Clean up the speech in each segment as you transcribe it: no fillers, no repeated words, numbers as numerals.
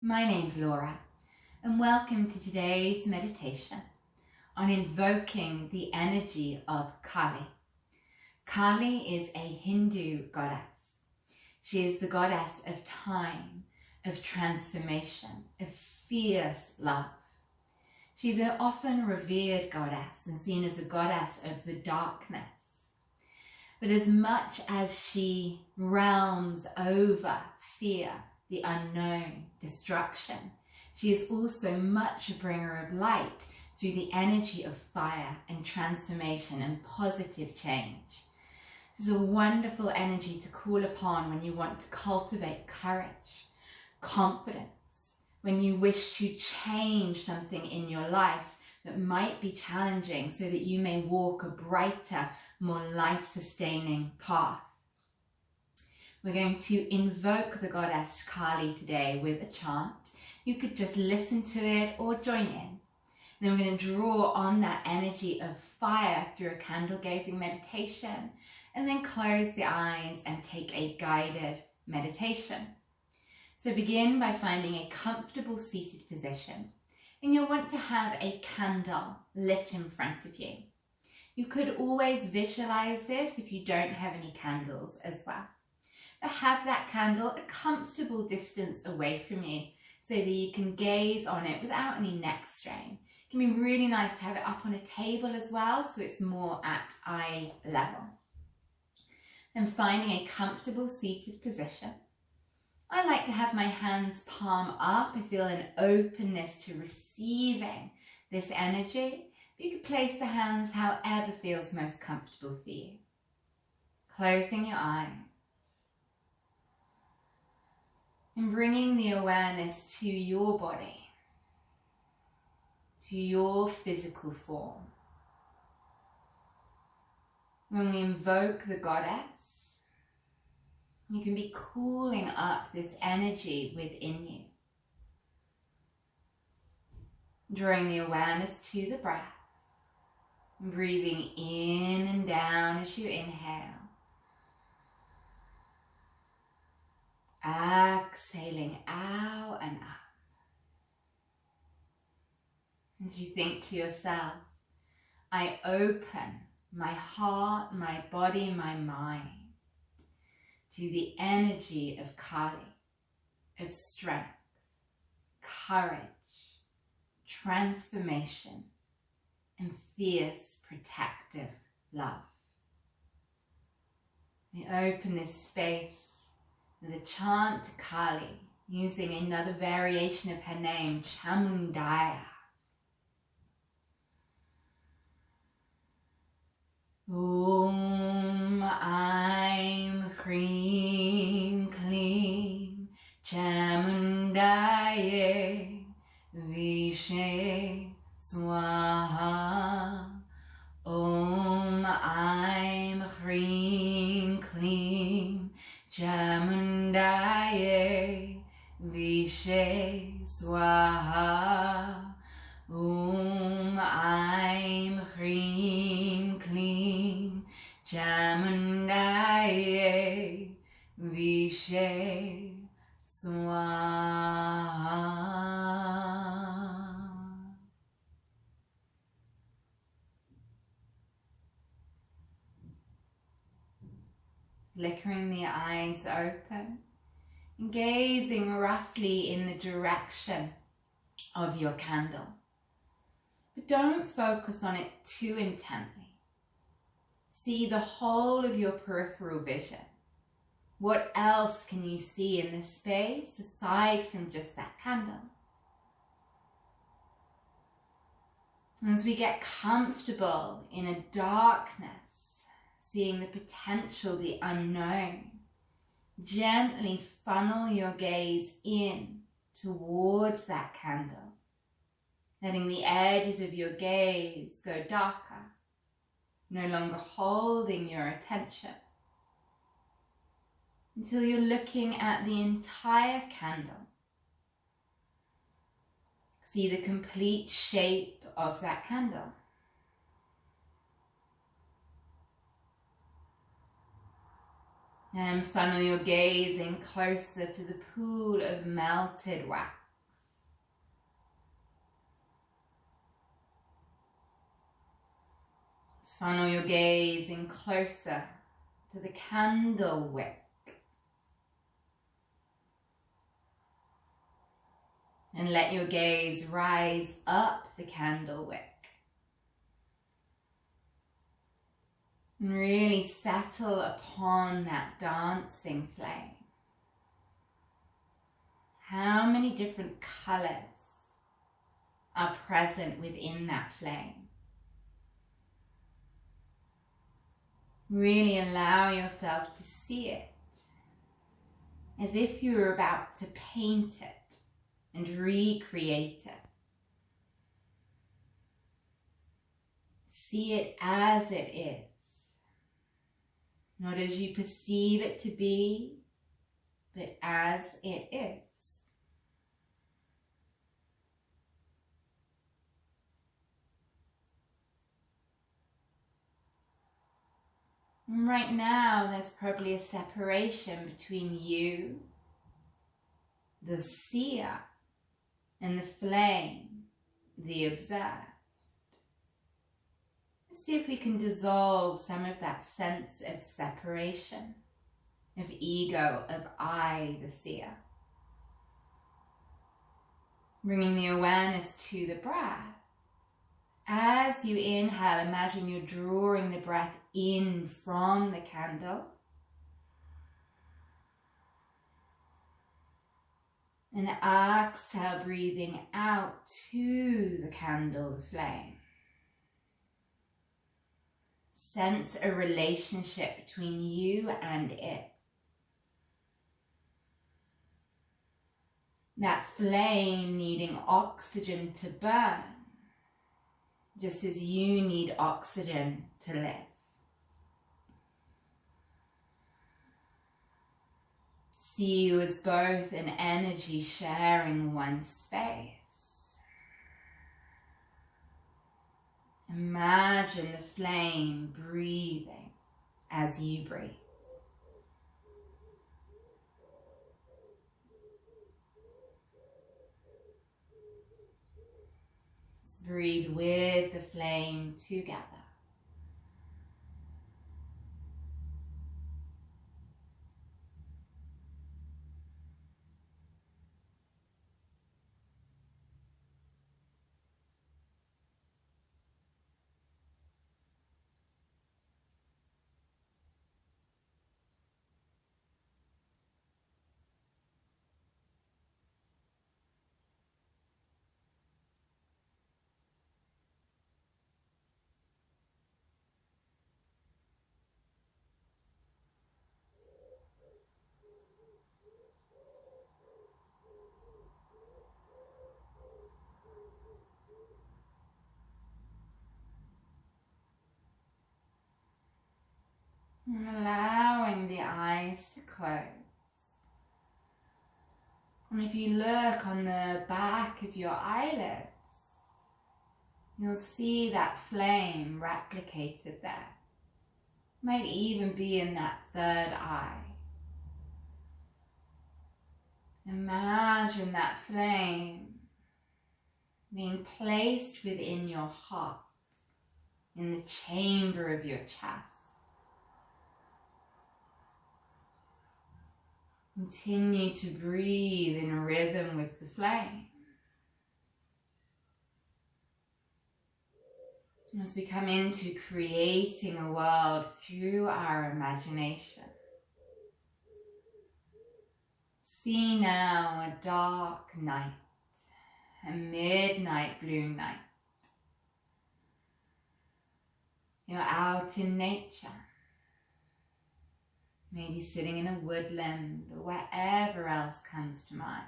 My name's Laura, and welcome to today's meditation on invoking the energy of Kali. Kali is a Hindu goddess. She is the goddess of time, of transformation, of fierce love. She's an often revered goddess and seen as a goddess of the darkness. But as much as she realms over fear, the unknown, destruction, she is also much a bringer of light through the energy of fire and transformation and positive change. This is a wonderful energy to call upon when you want to cultivate courage, confidence, when you wish to change something in your life that might be challenging so that you may walk a brighter, more life-sustaining path. We're going to invoke the goddess Kali today with a chant. You could just listen to it or join in. Then we're going to draw on that energy of fire through a candle gazing meditation, and then close the eyes and take a guided meditation. So begin by finding a comfortable seated position, and you'll want to have a candle lit in front of you. You could always visualize this if you don't have any candles as well. But have that candle a comfortable distance away from you so that you can gaze on it without any neck strain. It can be really nice to have it up on a table as well, so it's more at eye level. Then finding a comfortable seated position. I like to have my hands palm up. I feel an openness to receiving this energy. You could place the hands however feels most comfortable for you. Closing your eyes. And bringing the awareness to your body, to your physical form. When we invoke the goddess, you can be cooling up this energy within you. Drawing the awareness to the breath, breathing in and down as you inhale. Exhaling out and up. As you think to yourself, I open my heart, my body, my mind to the energy of Kali, of strength, courage, transformation, and fierce protective love. We open this space with a chant to Kali, using another variation of her name, Chamundaya. Om Aim Hreem Kleem Chamundaya Vishe Swaha. Om Aim Hreem Kleem Chamundaya Vishe Swaha. Om Aim Hreem Kleem Chamundaya Vishe Swaha. Flickering the eyes open and gazing roughly in the direction of your candle. But don't focus on it too intently. See the whole of your peripheral vision. What else can you see in this space aside from just that candle? As we get comfortable in a darkness, seeing the potential, the unknown, gently funnel your gaze in towards that candle, letting the edges of your gaze go darker, no longer holding your attention, until you're looking at the entire candle. See the complete shape of that candle. And funnel your gaze in closer to the pool of melted wax. Funnel your gaze in closer to the candle wick. And let your gaze rise up the candle wick. And really settle upon that dancing flame. How many different colors are present within that flame? Really allow yourself to see it as if you were about to paint it and recreate it. See it as it is, not as you perceive it to be, but as it is. And right now, there's probably a separation between you, the seer, and the flame, the observed. Let's see if we can dissolve some of that sense of separation, of ego, of I, the seer. Bringing the awareness to the breath. As you inhale, imagine you're drawing the breath in from the candle. And exhale, breathing out to the candle, the flame. Sense a relationship between you and it. That flame needing oxygen to burn, just as you need oxygen to live. See you as both an energy sharing one space. Imagine the flame breathing as you breathe. Just breathe with the flame together. And allowing the eyes to close. And if you look on the back of your eyelids, you'll see that flame replicated there. Might even be in that third eye. Imagine that flame being placed within your heart, in the chamber of your chest. Continue to breathe in rhythm with the flame. As we come into creating a world through our imagination. See now a dark night, a midnight blue night. You're out in nature. Maybe sitting in a woodland or wherever else comes to mind.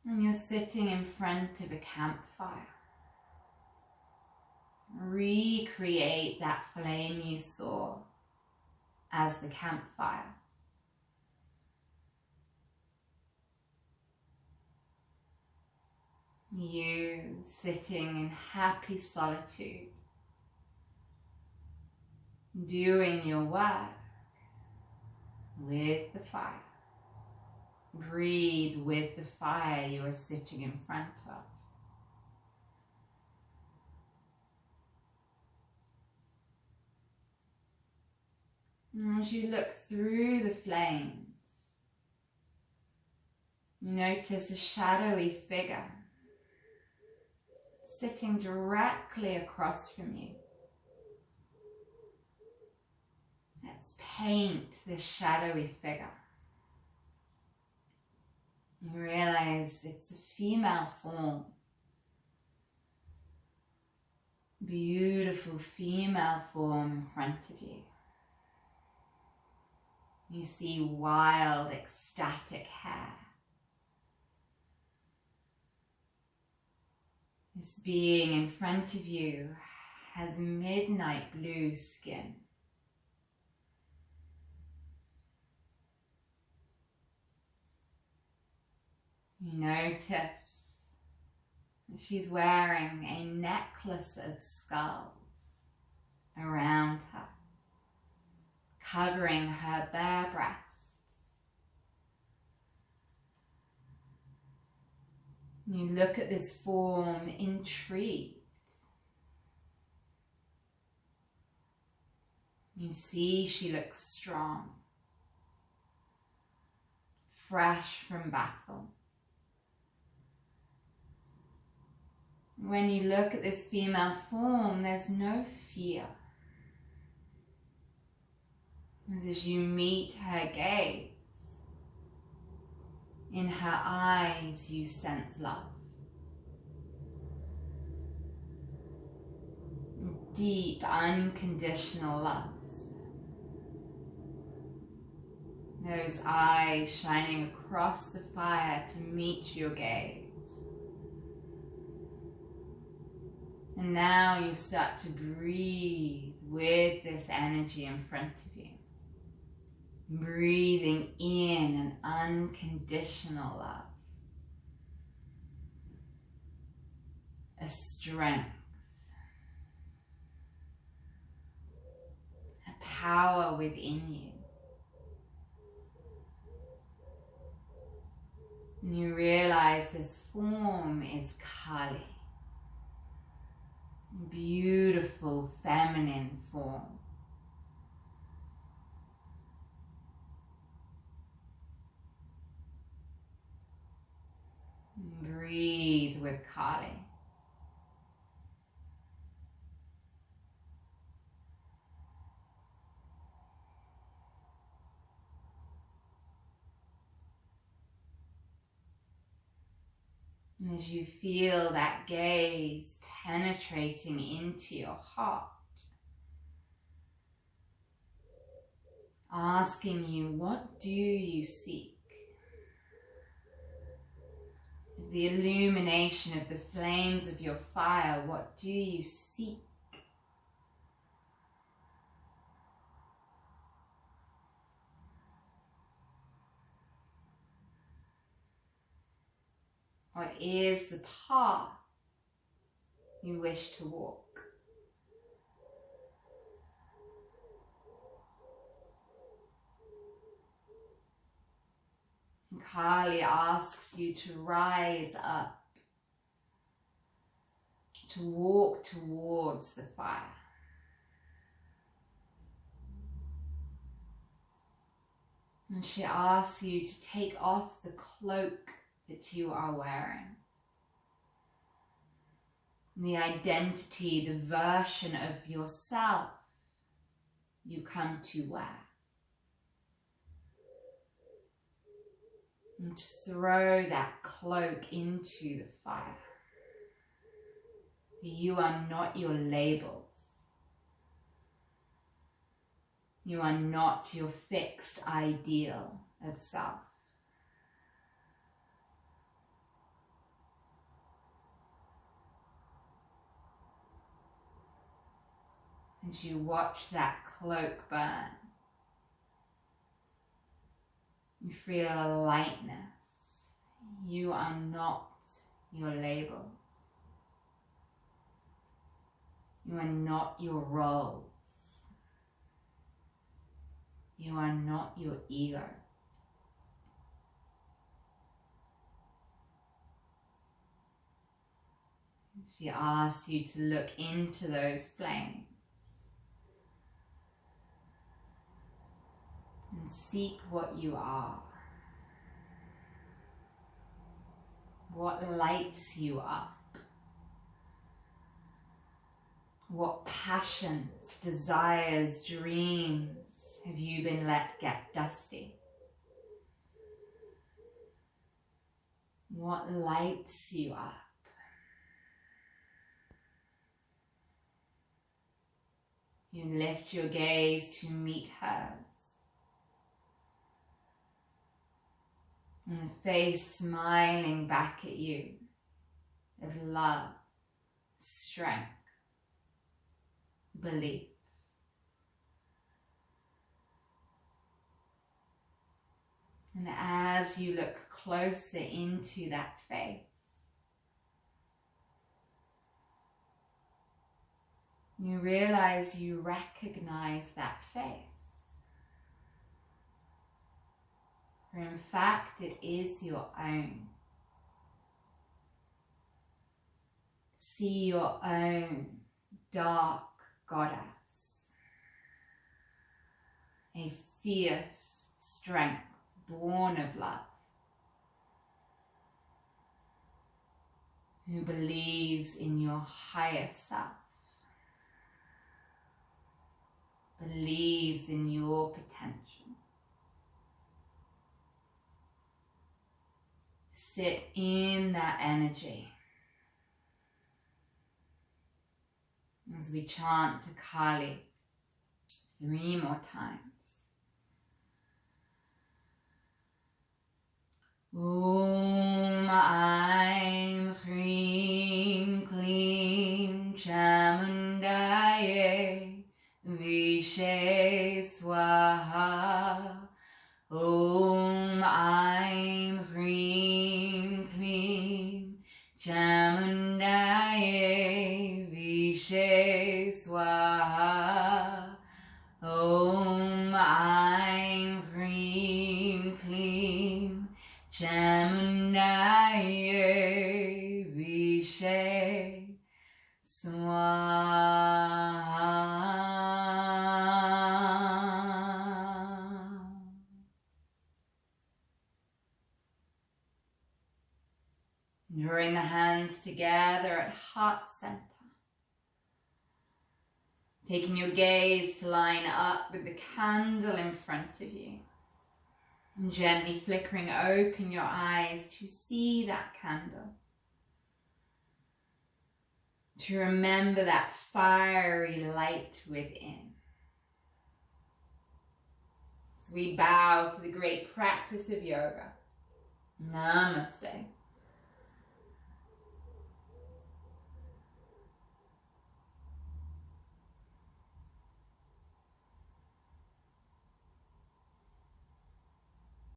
And you're sitting in front of a campfire. Recreate that flame you saw as the campfire. You sitting in happy solitude, doing your work with the fire. Breathe with the fire you are sitting in front of. And as you look through the flames, you notice a shadowy figure sitting directly across from you. Let's paint this shadowy figure. You realize it's a female form. Beautiful female form in front of you. You see wild, ecstatic hair. This being in front of you has midnight blue skin. You notice that she's wearing a necklace of skulls around her, covering her bare breasts. You look at this form intrigued. You see she looks strong, fresh from battle. When you look at this female form, there's no fear. As you meet her gaze, in her eyes you sense love. Deep, unconditional love. Those eyes shining across the fire to meet your gaze. And now you start to breathe with this energy in front of you. Breathing in an unconditional love. A strength. A power within you. And you realize this form is Kali. Beautiful feminine form. Breathe with Kali. And as you feel that gaze penetrating into your heart, asking you, what do you seek? The illumination of the flames of your fire, what do you seek? What is the path you wish to walk? And Kali asks you to rise up, to walk towards the fire. And she asks you to take off the cloak that you are wearing. The identity, the version of yourself you come to wear. And to throw that cloak into the fire. You are not your labels. You are not your fixed ideal of self. As you watch that cloak burn, you feel a lightness. You are not your labels. You are not your roles. You are not your ego. She asks you to look into those flames. and seek what you are. What lights you up? What passions, desires, dreams have you been let get dusty? What lights you up? You lift your gaze to meet hers. And the face smiling back at you of love, strength, belief. And as you look closer into that face, you realize you recognize that face. For in fact, it is your own. See your own dark goddess, a fierce strength born of love, who believes in your higher self, believes in your potential. Sit in that energy as we chant to Kali 3 more times. Om Aim Hrim Klim Chamundaye Vishe Swaha. Om Aim Hrim Klim Chamundaye Vishe Swaha. Om Aim Hrim Klim Chamundaye Vishe Swaha. Drawing the hands together at heart center. Taking your gaze to line up with the candle in front of you. And gently flickering open your eyes to see that candle. To remember that fiery light within. As we bow to the great practice of yoga. Namaste.